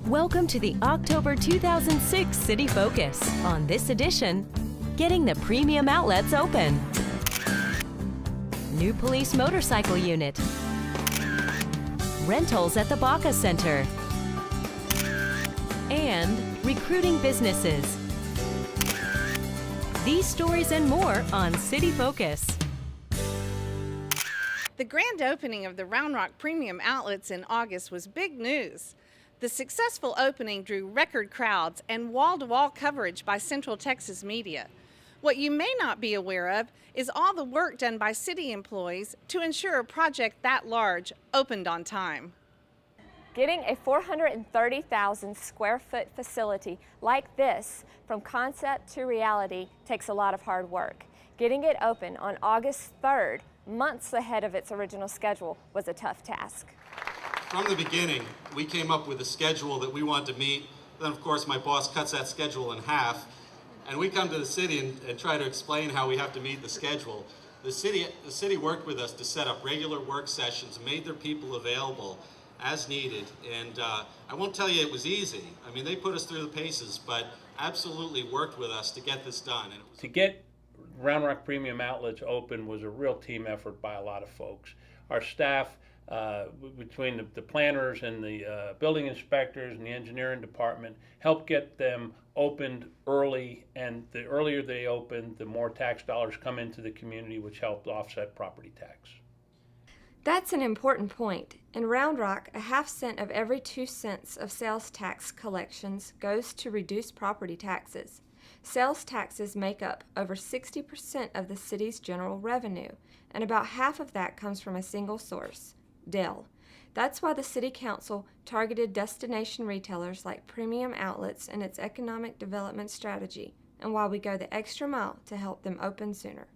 Welcome to the October 2006 City Focus. On this edition, getting the premium outlets open. New police motorcycle unit. Rentals at the Baca Center. And recruiting businesses. These stories and more on City Focus. The grand opening of the Round Rock Premium Outlets in August was big news. The successful opening drew record crowds and wall-to-wall coverage by Central Texas media. What you may not be aware of is all the work done by city employees to ensure a project that large opened on time. Getting a 430,000 square foot facility like this from concept to reality takes a lot of hard work. Getting it open on August 3rd, months ahead of its original schedule, was a tough task. From the beginning, we came up with a schedule that we wanted to meet. Then, of course, my boss cuts that schedule in half. And we come to the city and try to explain how we have to meet the schedule. The city worked with us to set up regular work sessions, made their people available as needed. And I won't tell you it was easy. I mean, they put us through the paces, but absolutely worked with us to get this done. And to get Round Rock Premium Outlets open was a real team effort by a lot of folks. Our staff, between the planners and the building inspectors and the engineering department, helped get them opened early, and the earlier they opened, the more tax dollars come into the community, which helped offset property tax. That's an important point. In Round Rock, a half cent of every 2 cents of sales tax collections goes to reduce property taxes. Sales taxes make up over 60% of the city's general revenue, and about half of that comes from a single source, Dell. That's why the City Council targeted destination retailers like Premium Outlets in its economic development strategy, and why we go the extra mile to help them open sooner.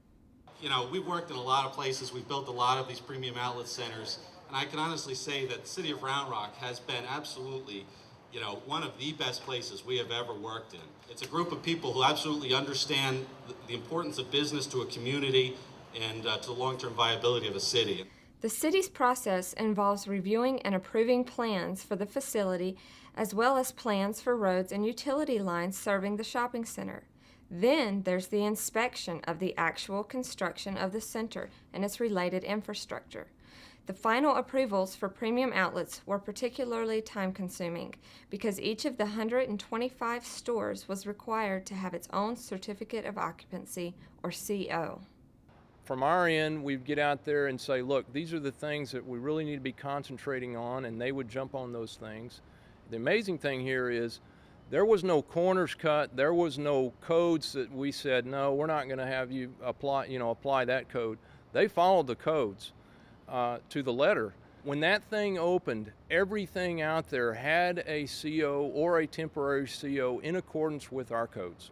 you know, we've worked in a lot of places. We've built a lot of these premium outlet centers, and I can honestly say that the city of Round Rock has been absolutely, you know, one of the best places we have ever worked in. It's a group of people who absolutely understand the importance of business to a community and to the long-term viability of a city. The city's process involves reviewing and approving plans for the facility, as well as plans for roads and utility lines serving the shopping center. Then there's the inspection of the actual construction of the center and its related infrastructure. The final approvals for premium outlets were particularly time-consuming because each of the 125 stores was required to have its own certificate of occupancy, or CO. From our end, we'd get out there and say, look, these are the things that we really need to be concentrating on, and they would jump on those things. The amazing thing here is there was no corners cut. There was no codes that we said, no, we're not going to have you apply that code. They followed the codes to the letter. When that thing opened, everything out there had a CO or a temporary CO in accordance with our codes.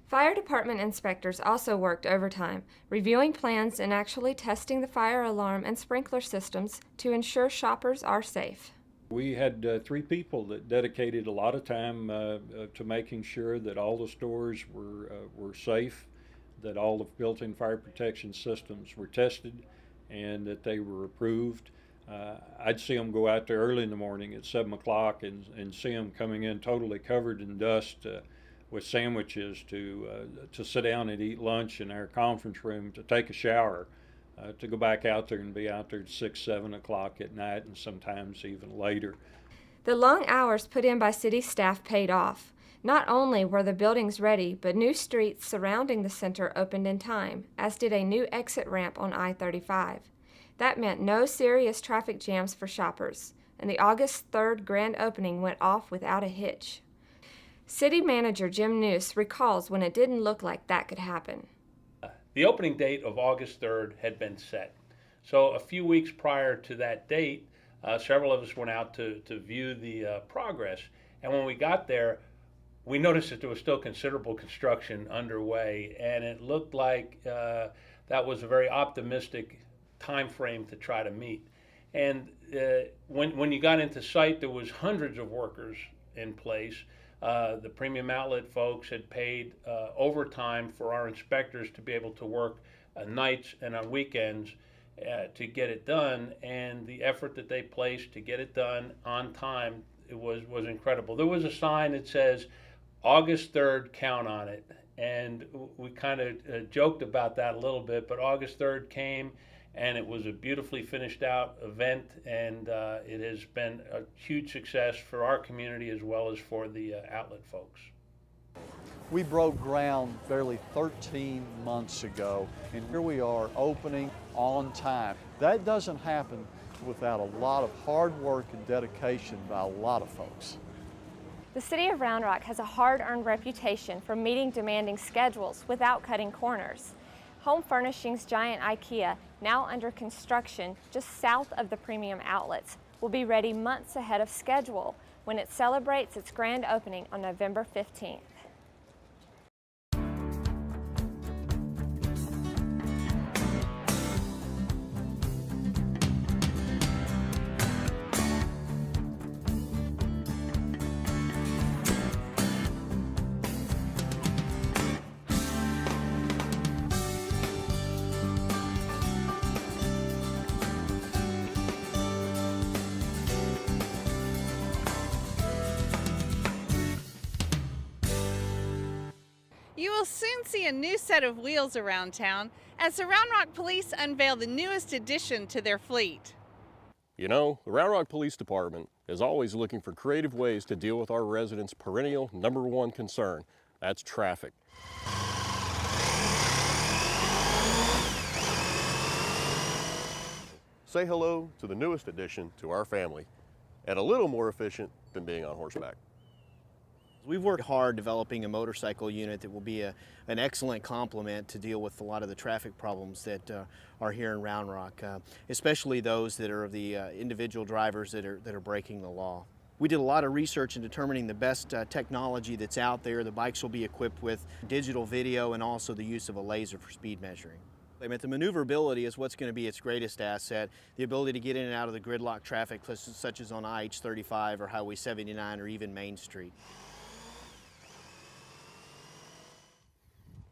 Fire department inspectors also worked overtime, reviewing plans and actually testing the fire alarm and sprinkler systems to ensure shoppers are safe. We had 3 people that dedicated a lot of time to making sure that all the stores were safe, that all the built-in fire protection systems were tested, and that they were approved. I'd see them go out there early in the morning at 7 o'clock and see them coming in totally covered in dust, with sandwiches to sit down and eat lunch in our conference room, to take a shower, to go back out there and be out there at 6, 7 o'clock at night, and sometimes even later. The long hours put in by city staff paid off. Not only were the buildings ready, but new streets surrounding the center opened in time, as did a new exit ramp on I-35. That meant no serious traffic jams for shoppers, and the August 3rd grand opening went off without a hitch. City Manager Jim Noose recalls when it didn't look like that could happen. The opening date of August 3rd had been set. So a few weeks prior to that date, several of us went out to view the progress. And when we got there, we noticed that there was still considerable construction underway, and it looked like that was a very optimistic time frame to try to meet. And when you got into sight, there was hundreds of workers in place. The premium outlet folks had paid overtime for our inspectors to be able to work nights and on weekends to get it done, and the effort that they placed to get it done on time it was incredible. There was a sign that says, August 3rd, count on it. And we kind of joked about that a little bit, but August 3rd came, and it was a beautifully finished out event, and it has been a huge success for our community as well as for the outlet folks. We broke ground barely 13 months ago, and here we are opening on time. That doesn't happen without a lot of hard work and dedication by a lot of folks. The City of Round Rock has a hard-earned reputation for meeting demanding schedules without cutting corners. Home furnishings giant IKEA, now under construction just south of the premium outlets, will be ready months ahead of schedule when it celebrates its grand opening on November 15th. You will soon see a new set of wheels around town as the Round Rock Police unveil the newest addition to their fleet. You know, the Round Rock Police Department is always looking for creative ways to deal with our residents' perennial #1 concern. That's traffic. Say hello to the newest addition to our family, and a little more efficient than being on horseback. We've worked hard developing a motorcycle unit that will be an excellent complement to deal with a lot of the traffic problems that are here in Round Rock, especially those that are of the individual drivers that are breaking the law. We did a lot of research in determining the best technology that's out there. The bikes will be equipped with digital video and also the use of a laser for speed measuring. I mean, the maneuverability is what's going to be its greatest asset, the ability to get in and out of the gridlock traffic such as on IH-35 or Highway 79 or even Main Street.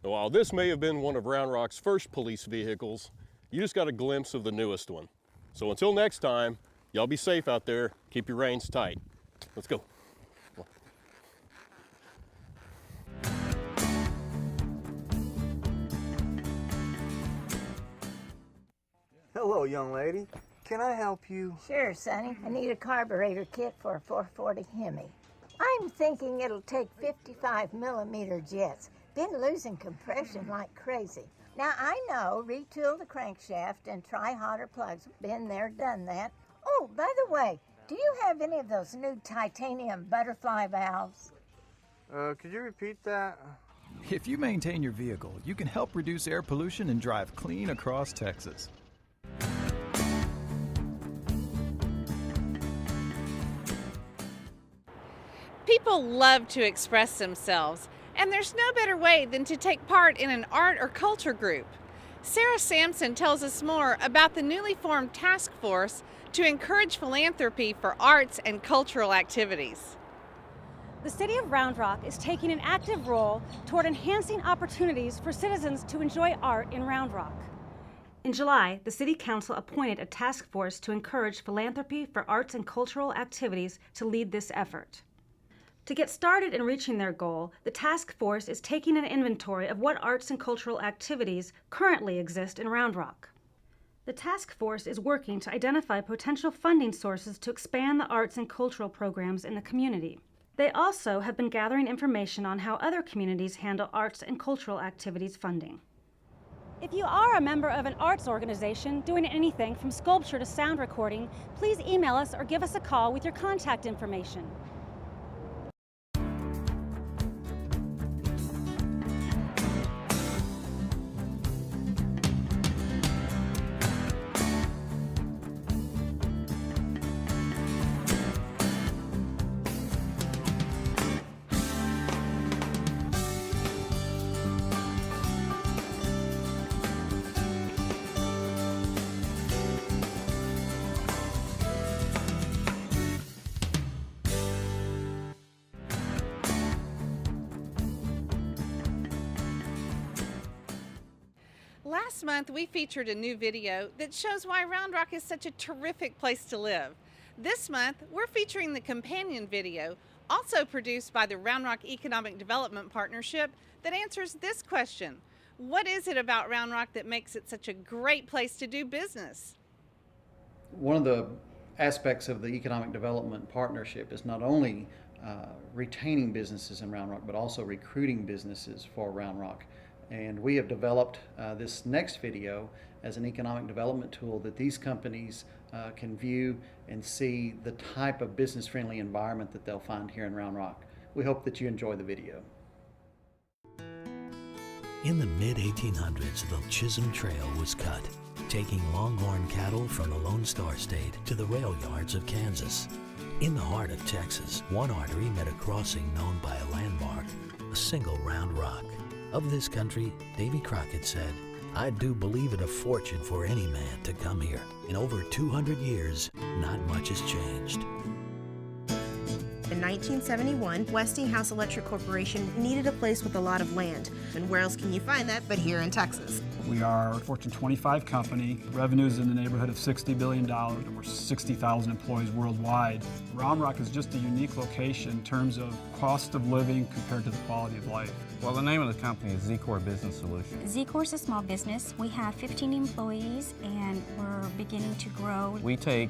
While this may have been one of Round Rock's first police vehicles, you just got a glimpse of the newest one. So until next time, y'all be safe out there, keep your reins tight. Let's go. Hello, young lady. Can I help you? Sure, Sonny. I need a carburetor kit for a 440 Hemi. I'm thinking it'll take 55mm jets. Been losing compression like crazy. Now, I know, retool the crankshaft and try hotter plugs. Been there, done that. Oh, by the way, do you have any of those new titanium butterfly valves? Could you repeat that? If you maintain your vehicle, you can help reduce air pollution and drive clean across Texas. People love to express themselves, and there's no better way than to take part in an art or culture group. Sarah Sampson tells us more about the newly formed task force to encourage philanthropy for arts and cultural activities. The City of Round Rock is taking an active role toward enhancing opportunities for citizens to enjoy art in Round Rock. In July, the City Council appointed a task force to encourage philanthropy for arts and cultural activities to lead this effort. To get started in reaching their goal, the task force is taking an inventory of what arts and cultural activities currently exist in Round Rock. The task force is working to identify potential funding sources to expand the arts and cultural programs in the community. They also have been gathering information on how other communities handle arts and cultural activities funding. If you are a member of an arts organization doing anything from sculpture to sound recording, please email us or give us a call with your contact information. Last month, we featured a new video that shows why Round Rock is such a terrific place to live. This month, we're featuring the companion video, also produced by the Round Rock Economic Development Partnership, that answers this question. What is it about Round Rock that makes it such a great place to do business? One of the aspects of the Economic Development Partnership is not only retaining businesses in Round Rock, but also recruiting businesses for Round Rock. And we have developed this next video as an economic development tool that these companies can view and see the type of business-friendly environment that they'll find here in Round Rock. We hope that you enjoy the video. In the mid-1800s, the Chisholm Trail was cut, taking longhorn cattle from the Lone Star State to the rail yards of Kansas. In the heart of Texas, one artery met a crossing known by a landmark, a single Round Rock. Of this country, Davy Crockett said, "I do believe it a fortune for any man to come here. In over 200 years, not much has changed." In 1971, Westinghouse Electric Corporation needed a place with a lot of land. And where else can you find that but here in Texas? We are a Fortune 25 company, revenues in the neighborhood of $60 billion, and we're 60,000 employees worldwide. Round Rock is just a unique location in terms of cost of living compared to the quality of life. Well, the name of the company is Z-Core Business Solutions. Z-Core is a small business. We have 15 employees, and we're beginning to grow. We take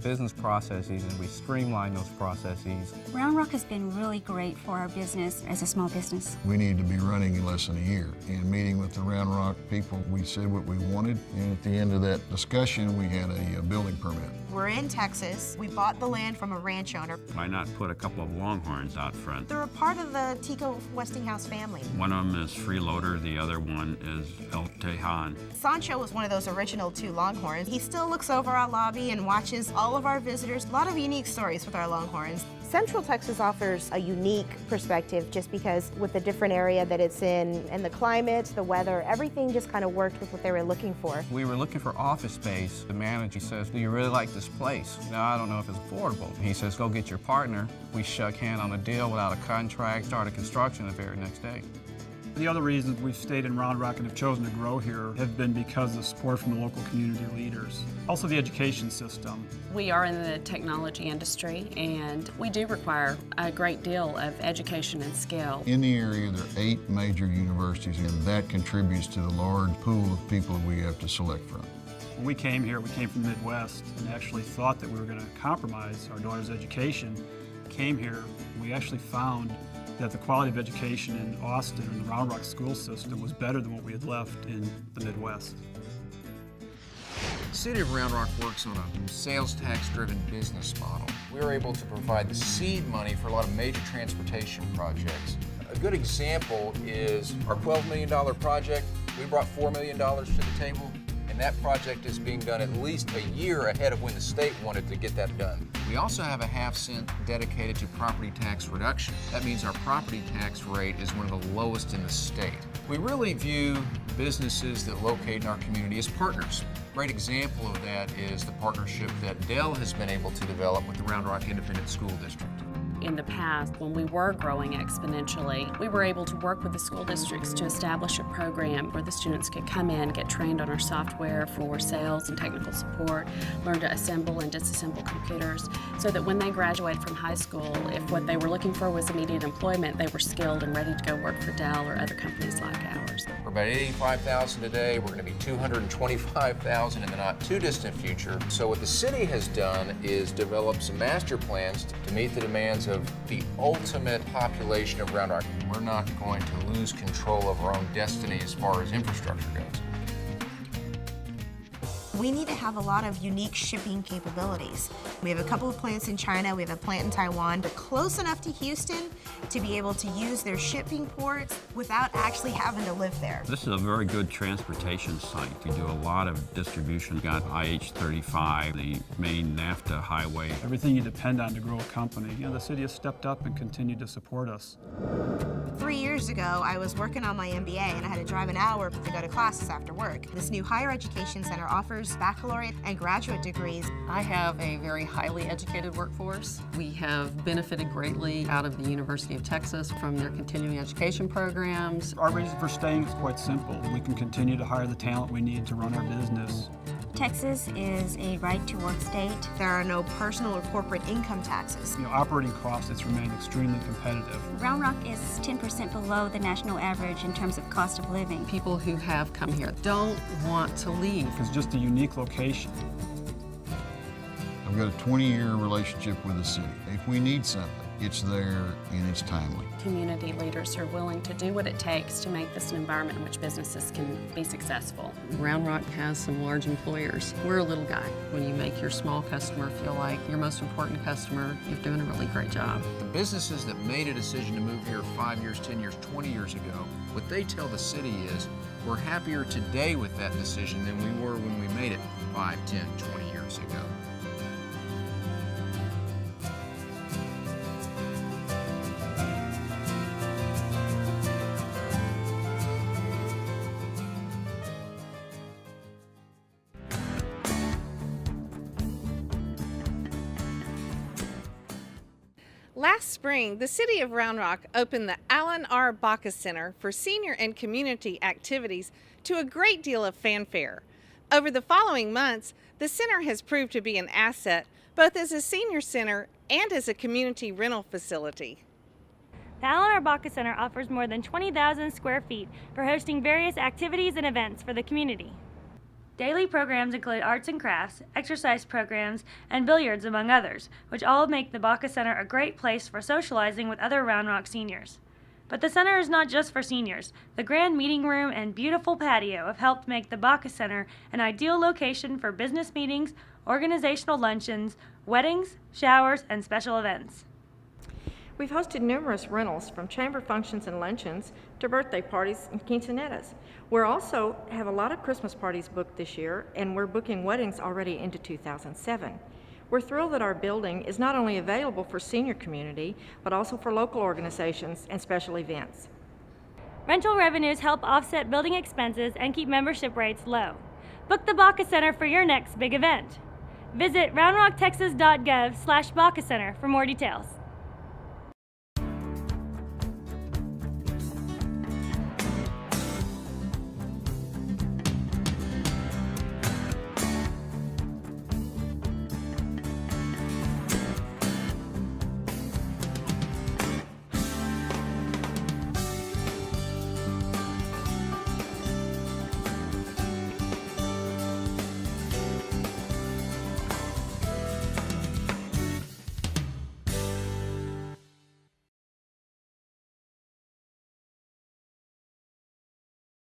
business processes and we streamline those processes. Round Rock has been really great for our business as a small business. We need to be running in less than a year. In meeting with the Round Rock people, we said what we wanted, and at the end of that discussion, we had a building permit. We're in Texas. We bought the land from a ranch owner. Why not put a couple of Longhorns out front? They're a part of the Tico Westinghouse family. One of them is Freeloader, the other one is El Tejan. Sancho was one of those original two Longhorns. He still looks over our lobby and watches all of our visitors. A lot of unique stories with our Longhorns. Central Texas offers a unique perspective just because with the different area that it's in and the climate, the weather, everything just kind of worked with what they were looking for. We were looking for office space. The manager says, "Do you really like this place?" "No, I don't know if it's affordable." He says, "Go get your partner." We shook hands on a deal without a contract, started construction the very next day. The other reasons we've stayed in Round Rock and have chosen to grow here have been because of support from the local community leaders. Also the education system. We are in the technology industry and we do require a great deal of education and skill. In the area, there are 8 major universities, and that contributes to the large pool of people we have to select from. When we came here, we came from the Midwest and actually thought that we were going to compromise our daughter's education. Came here, we actually found that the quality of education in Austin and the Round Rock school system was better than what we had left in the Midwest. The City of Round Rock works on a sales tax-driven business model. We were able to provide the seed money for a lot of major transportation projects. A good example is our $12 million project. We brought $4 million to the table, and that project is being done at least a year ahead of when the state wanted to get that done. We also have a half-cent dedicated to property tax reduction. That means our property tax rate is one of the lowest in the state. We really view businesses that locate in our community as partners. A great example of that is the partnership that Dell has been able to develop with the Round Rock Independent School District. In the past, when we were growing exponentially, we were able to work with the school districts to establish a program where the students could come in, get trained on our software for sales and technical support, learn to assemble and disassemble computers, so that when they graduated from high school, if what they were looking for was immediate employment, they were skilled and ready to go work for Dell or other companies like ours. We're about 85,000 today. We're going to be 225,000 in the not too distant future. So what the city has done is develop some master plans to meet the demands of the ultimate population of Round Rock. We're not going to lose control of our own destiny as far as infrastructure goes. We need to have a lot of unique shipping capabilities. We have a couple of plants in China, we have a plant in Taiwan. They're close enough to Houston to be able to use their shipping ports without actually having to live there. This is a very good transportation site. We do a lot of distribution. We got IH-35, the main NAFTA highway. Everything you depend on to grow a company. The city has stepped up and continued to support us. 3 years ago, I was working on my MBA and I had to drive an hour to go to classes after work. This new higher education center offers baccalaureate and graduate degrees. I have a very highly educated workforce. We have benefited greatly out of the University of Texas from their continuing education programs. Our reason for staying is quite simple. We can continue to hire the talent we need to run our business. Texas is a right-to-work state. There are no personal or corporate income taxes. Operating costs, it's remained extremely competitive. Round Rock is 10% below the national average in terms of cost of living. People who have come here don't want to leave. It's just a unique location. I've got a 20-year relationship with the city. If we need something, it's there and it's timely. Community leaders are willing to do what it takes to make this an environment in which businesses can be successful. Round Rock has some large employers. We're a little guy. When you make your small customer feel like your most important customer, you're doing a really great job. The businesses that made a decision to move here 5 years, 10 years, 20 years ago, what they tell the city is, we're happier today with that decision than we were when we made it 5, 10, 20 years ago. Last spring, the City of Round Rock opened the Alan R. Baca Center for senior and community activities to a great deal of fanfare. Over the following months, the center has proved to be an asset both as a senior center and as a community rental facility. The Alan R. Baca Center offers more than 20,000 square feet for hosting various activities and events for the community. Daily programs include arts and crafts, exercise programs, and billiards, among others, which all make the Baca Center a great place for socializing with other Round Rock seniors. But the center is not just for seniors. The grand meeting room and beautiful patio have helped make the Baca Center an ideal location for business meetings, organizational luncheons, weddings, showers, and special events. We've hosted numerous rentals, from chamber functions and luncheons to birthday parties and quinceaneras. We also have a lot of Christmas parties booked this year, and we're booking weddings already into 2007. We're thrilled that our building is not only available for senior community, but also for local organizations and special events. Rental revenues help offset building expenses and keep membership rates low. Book the Baca Center for your next big event. Visit roundrocktexas.gov/Baca Center for more details.